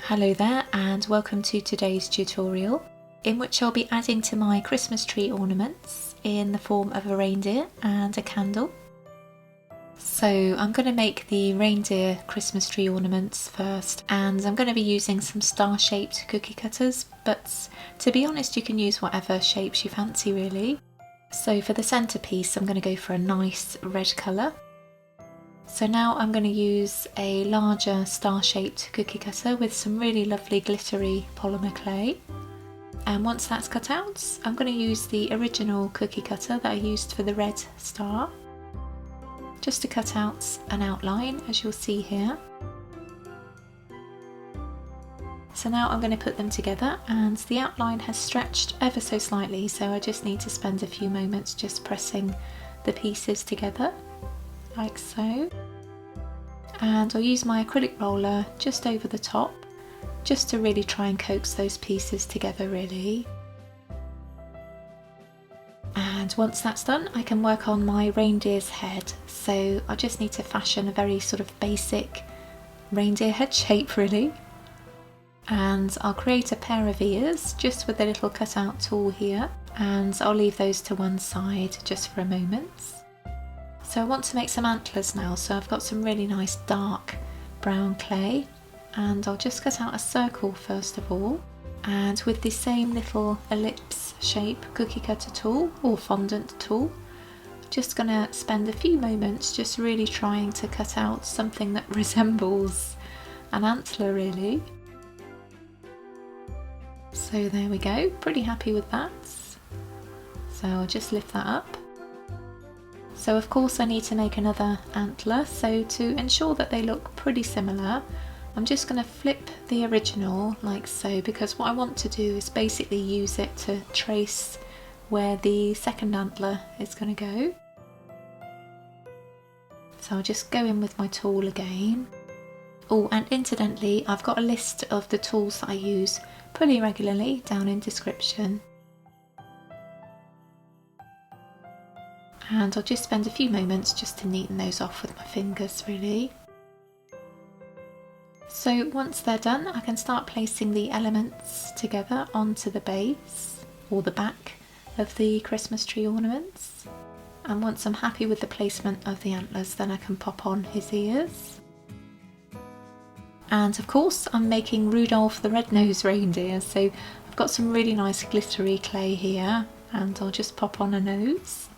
Hello there and welcome to today's tutorial, in which I'll be adding to my Christmas tree ornaments in the form of a reindeer and a candle. So I'm going to make the reindeer Christmas tree ornaments first, and I'm going to be using some star-shaped cookie cutters, but to be honest you can use whatever shapes you fancy really. So for the centrepiece I'm going to go for a nice red colour. So now I'm going to use a larger star-shaped cookie cutter with some really lovely glittery polymer clay. And once that's cut out, I'm going to use the original cookie cutter that I used for the red star, just to cut out an outline, as you'll see here. So now I'm going to put them together, and the outline has stretched ever so slightly, so I just need to spend a few moments just pressing the pieces together, like so. And I'll use my acrylic roller just over the top, just to really try and coax those pieces together really. And once that's done, I can work on my reindeer's head. So I just need to fashion a very sort of basic reindeer head shape really. And I'll create a pair of ears just with a little cutout tool here, and I'll leave those to one side just for a moment. So I want to make some antlers now, so I've got some really nice dark brown clay, and I'll just cut out a circle first of all, and with the same little ellipse shape cookie cutter tool or fondant tool, just going to spend a few moments just really trying to cut out something that resembles an antler really. So there we go, pretty happy with that. So I'll just lift that up. So of course I need to make another antler, so to ensure that they look pretty similar, I'm just going to flip the original like so, because what I want to do is basically use it to trace where the second antler is going to go. So I'll just go in with my tool again. Oh, and incidentally, I've got a list of the tools that I use pretty regularly down in description. And I'll just spend a few moments just to neaten those off with my fingers really. So once they're done, I can start placing the elements together onto the base or the back of the Christmas tree ornaments. And once I'm happy with the placement of the antlers, then I can pop on his ears. And of course I'm making Rudolph the Red-Nosed Reindeer, so I've got some really nice glittery clay here, and I'll just pop on a nose.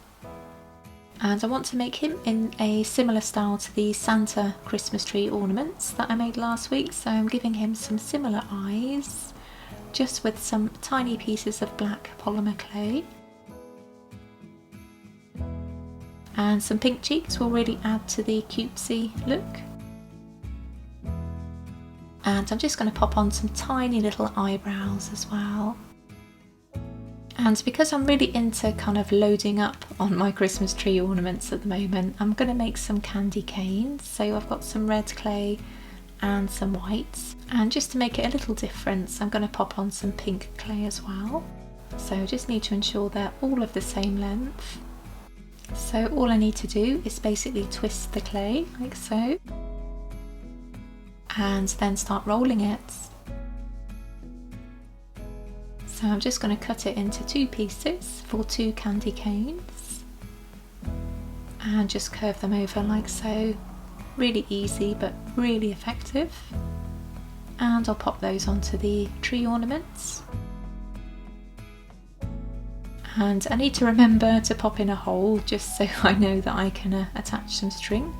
And I want to make him in a similar style to the Santa Christmas tree ornaments that I made last week, so I'm giving him some similar eyes, just with some tiny pieces of black polymer clay. And some pink cheeks will really add to the cutesy look. And I'm just going to pop on some tiny little eyebrows as well. And because I'm really into kind of loading up on my Christmas tree ornaments at the moment, I'm going to make some candy canes. So I've got some red clay and some whites. And just to make it a little different, I'm going to pop on some pink clay as well. So I just need to ensure they're all of the same length. So all I need to do is basically twist the clay like so, and then start rolling it. So I'm just going to cut it into two pieces for two candy canes and just curve them over like so. Really easy but really effective. And I'll pop those onto the tree ornaments. And I need to remember to pop in a hole just so I know that I can attach some string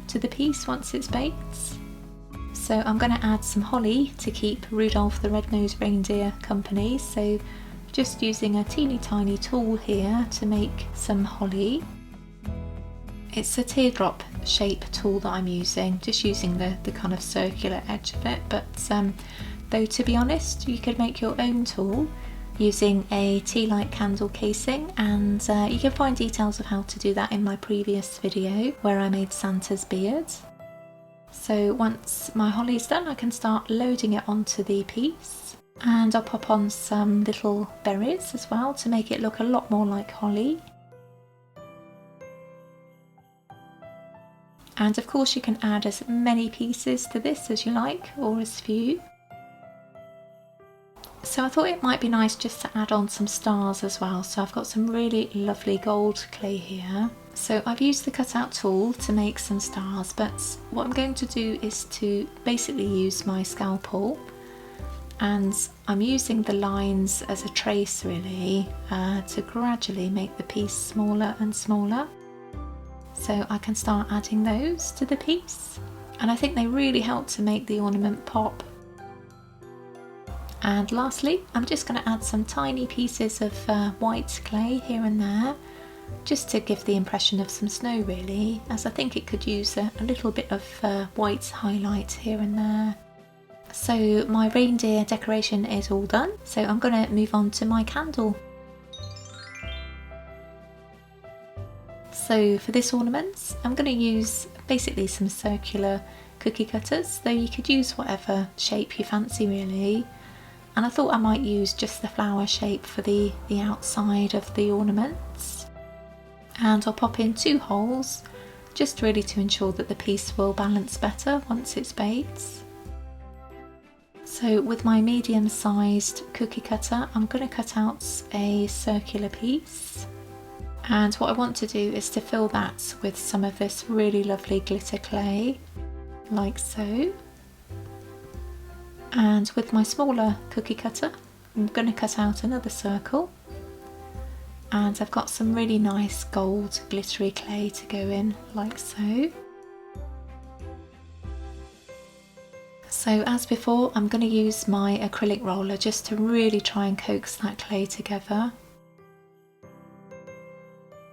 to the piece once it's baked. So I'm going to add some holly to keep Rudolph the Red-Nosed Reindeer company, so just using a teeny tiny tool here to make some holly. It's a teardrop shape tool that I'm using, just using the kind of circular edge of it, but though to be honest you could make your own tool using a tea light candle casing, and you can find details of how to do that in my previous video where I made Santa's beard. So once my holly's done, I can start loading it onto the piece, and I'll pop on some little berries as well to make it look a lot more like holly. And of course you can add as many pieces to this as you like, or as few. So I thought it might be nice just to add on some stars as well. So I've got some really lovely gold clay here. So I've used the cutout tool to make some stars, but what I'm going to do is to basically use my scalpel, and I'm using the lines as a trace really to gradually make the piece smaller and smaller. So I can start adding those to the piece, and I think they really help to make the ornament pop. And lastly, I'm just going to add some tiny pieces of white clay here and there, just to give the impression of some snow really, as I think it could use a little bit of white highlight here and there. So my reindeer decoration is all done, so I'm going to move on to my candle. So for this ornament, I'm going to use basically some circular cookie cutters, though you could use whatever shape you fancy really. And I thought I might use just the flower shape for the outside of the ornaments. And I'll pop in 2 holes, just really to ensure that the piece will balance better once it's baked. So with my medium-sized cookie cutter, I'm going to cut out a circular piece. And what I want to do is to fill that with some of this really lovely glitter clay, like so. And with my smaller cookie cutter, I'm going to cut out another circle. And I've got some really nice gold glittery clay to go in, like so. So as before, I'm going to use my acrylic roller just to really try and coax that clay together.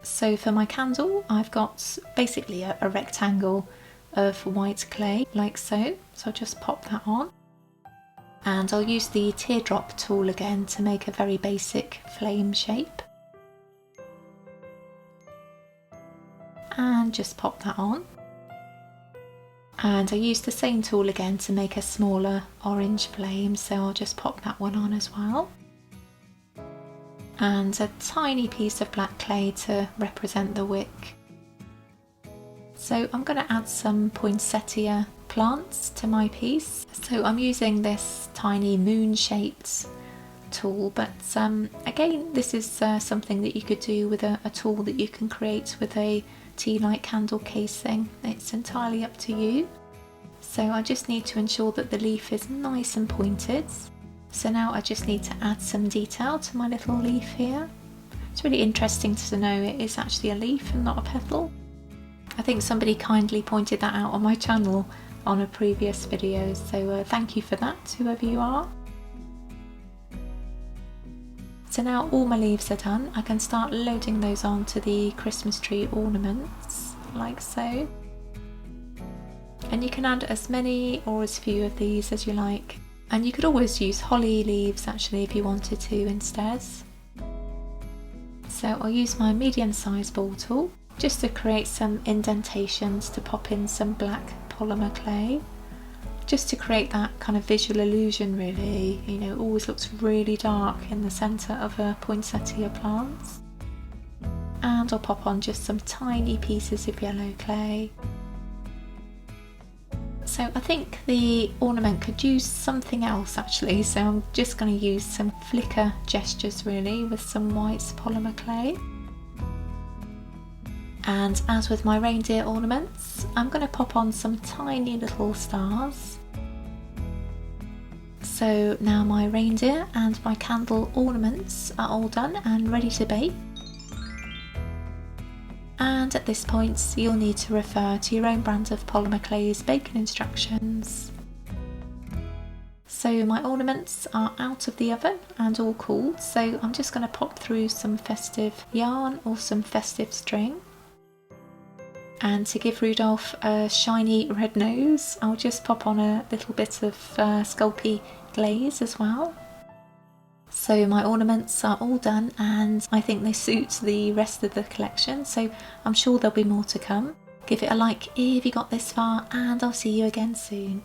So for my candle, I've got basically a rectangle of white clay, like so. So I'll just pop that on. And I'll use the teardrop tool again to make a very basic flame shape. And just pop that on. And I use the same tool again to make a smaller orange flame, so I'll just pop that one on as well. And a tiny piece of black clay to represent the wick. So I'm going to add some poinsettia plants to my piece. So I'm using this tiny moon shaped tool, but again, this is something that you could do with a tool that you can create with a tea light candle casing. It's entirely up to you. So I just need to ensure that the leaf is nice and pointed. So now I just need to add some detail to my little leaf here. It's really interesting to know it is actually a leaf and not a petal. I think somebody kindly pointed that out on my channel on a previous video, so thank you for that, whoever you are. So now all my leaves are done, I can start loading those onto the Christmas tree ornaments, like so. And you can add as many or as few of these as you like. And you could always use holly leaves actually if you wanted to instead. So I'll use my medium-sized ball tool just to create some indentations to pop in some black polymer clay. Just to create that kind of visual illusion really, you know, it always looks really dark in the centre of a poinsettia plant. And I'll pop on just some tiny pieces of yellow clay. So I think the ornament could use something else actually, so I'm just going to use some flicker gestures really with some white polymer clay. And as with my reindeer ornaments, I'm going to pop on some tiny little stars. So now my reindeer and my candle ornaments are all done and ready to bake. And at this point you'll need to refer to your own brand of polymer clay's baking instructions. So my ornaments are out of the oven and all cooled, so I'm just going to pop through some festive yarn or some festive string. And to give Rudolph a shiny red nose, I'll just pop on a little bit of Sculpey glaze as well. So my ornaments are all done and I think they suit the rest of the collection, so I'm sure there'll be more to come. Give it a like if you got this far and I'll see you again soon.